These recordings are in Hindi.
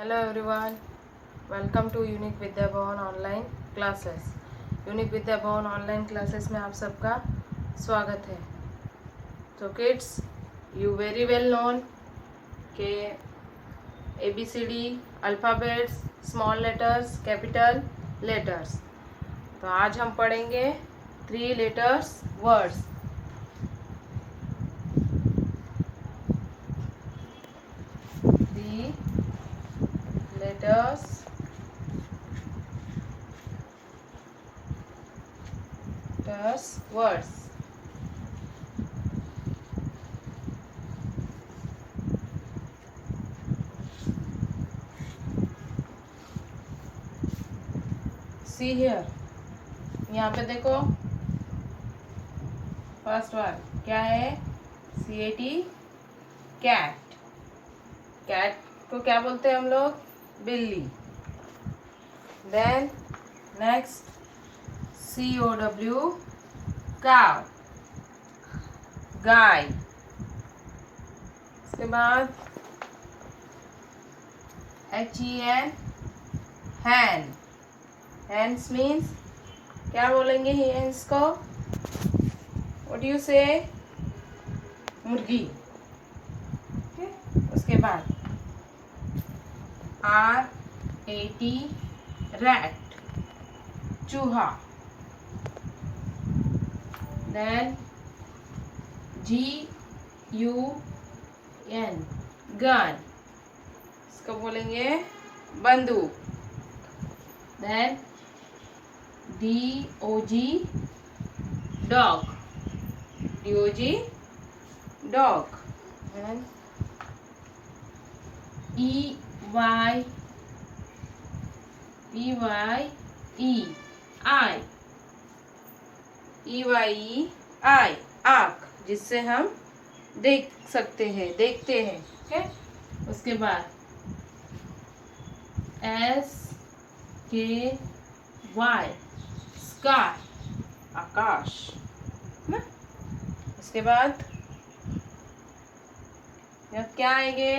Hello everyone, welcome to unique Vidya Bhavan online classes. Unique Vidya Bhavan online classes में आप सबका स्वागत है। तो kids, you very well known के ABCD alphabets, small letters, capital letters. तो आज हम पढ़ेंगे 3 letters words. Letters words। See here, यहाँ पे देखो, फर्स्ट वन क्या है? CAT, cat. कैट को क्या बोलते हैं हम लोग? बिल्ली। देन नेक्स्ट COW, काव, गाय। इसके बाद HEN, हैन। हैंस मीन्स क्या बोलेंगे हैंस को? व्हाट डू यू से? मुर्गी। उसके बाद RAT, रैट, चूहा। Then GUN, gun. इसको बोलेंगे बंदूक। Then DOG, dog. DOG, dog. Then EYE, eye. EYE, eye, आँख, जिससे हम देख सकते हैं, देखते हैं। ओके। उसके बाद SKY, स्काई, आकाश ना। उसके बाद अब क्या आएंगे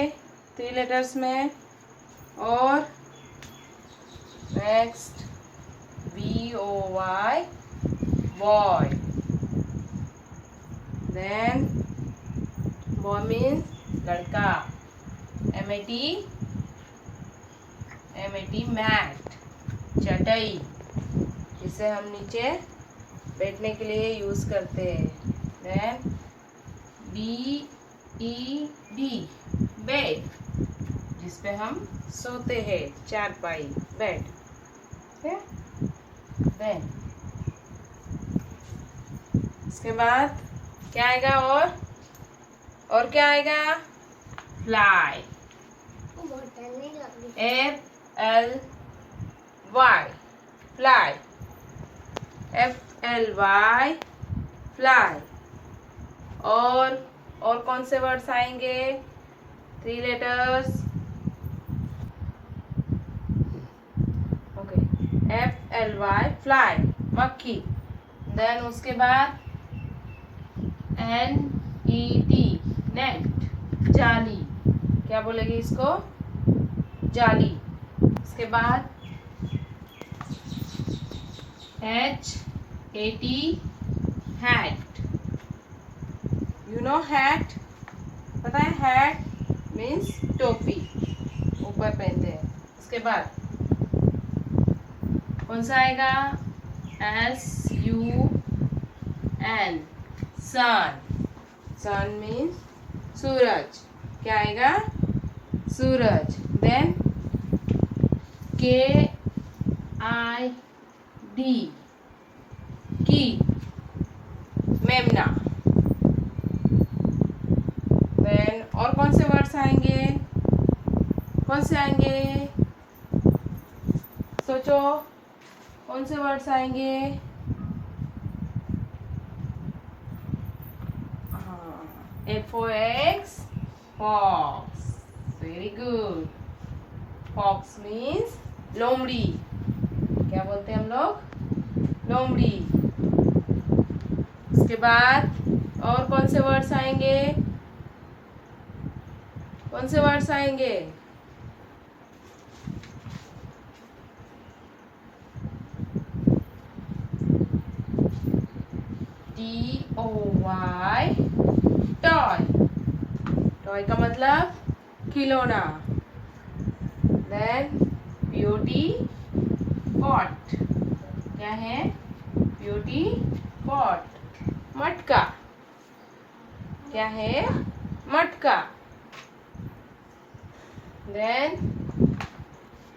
3 लेटर्स में? और next BOY, boy. Then boy means लड़का। MAT, मैट, चटाई, जिसे हम नीचे बैठने के लिए यूज करते हैं। देन BED, बेड, जिसपे हम सोते हैं, चारपाई, बेड। देन इसके बाद क्या आएगा? और क्या आएगा? Fly. FLY, fly. FLY, fly. और कौन से वर्ड्स आएंगे? 3 लेटर्स। ओके, FLY, फ्लाई, मक्खी। देन उसके बाद NET, नेट, जाली। क्या बोलेंगे इसको? जाली। उसके बाद HAT, hat. You know hat? पता है? हैट मीन्स टोपी, ऊपर पहनते हैं। उसके बाद कौन सा आएगा? SUN, सन। सन मीन्स सूरज। क्या आएगा? सूरज। देन KID, की, मेमना। देन और कौन से वर्ड्स आएंगे? कौन से आएंगे? सोचो, कौन से वर्ड्स आएंगे? FOX, fox. Very good. Fox means लोमड़ी। क्या बोलते हैं हम लोग? लोमड़ी। उसके बाद और कौन से वर्ड्स आएंगे? कौन से वर्ड्स आएंगे? TOY टॉय, टॉय का मतलब खिलौना। देन POT पॉट, क्या है? POT पॉट, मटका, क्या है? मटका। देन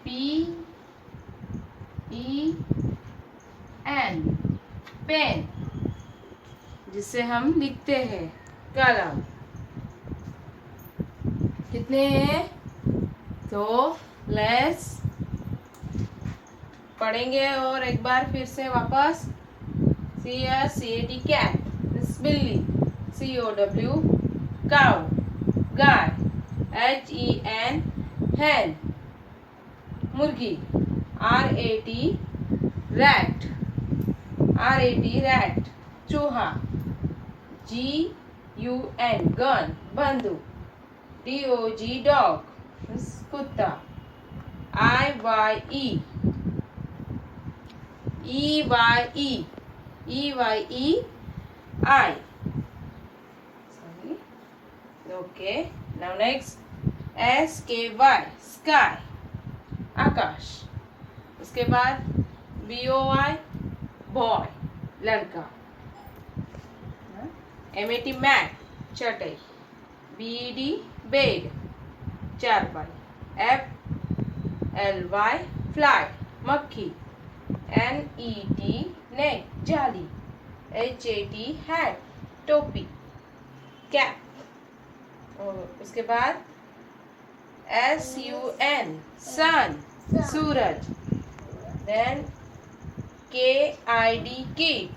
PEN पेन, जिससे हम लिखते हैं, कलम। कितने हैं? तो लेट्स पढ़ेंगे और एक बार फिर से वापस। CAT कैट, बिल्ली। COW काउ, गाय। HEN hen, मुर्गी। RAT रैट, रैट, चूहा। GUN गन, बंदूक। DOG डॉग, कुत्ता। EYE आई। Sorry. Okay. Now next SKY sky, आकाश। उसके बाद BOY बॉय, लड़का। MAT मैट, चटाई। BED बेड, चारपाई। FLY फ्लाई, मक्खी। NET नेट, जाली। HAT हैट, टोपी, कैप। और उसके बाद SUN सन, सूरज। देन KID किट,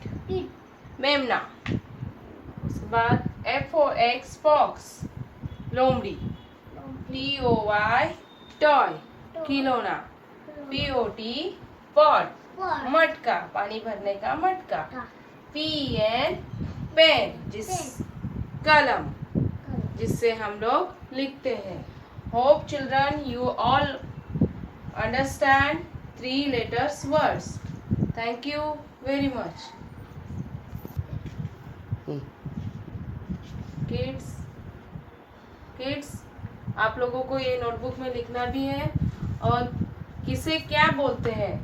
मेमना। उसके बाद FOX फॉक्स, लोमड़ी। TOY टॉय, खिलौना। POT पॉट, मटका, पानी भरने का मटका। PEN पेन, कलम, जिससे हम लोग लिखते हैं। Hope children you all understand 3 letters words. Thank you very much. Kids, आप लोगों को ये नोटबुक में लिखना भी है और किसे क्या बोलते हैं,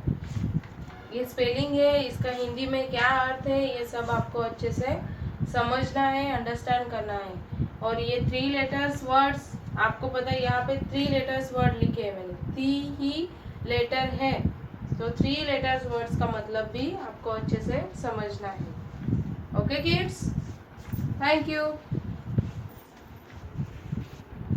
ये स्पेलिंग है, इसका हिंदी में क्या अर्थ है, ये सब आपको अच्छे से समझना है, अंडरस्टैंड करना है। और ये 3 लेटर्स वर्ड्स, आपको पता है यहाँ पे 3 लेटर्स वर्ड लिखे हैं मैंने, 3 ही लेटर है, तो 3 लेटर्स वर्ड्स का मतलब भी आपको अच्छे से समझना है। Okay kids, thank you.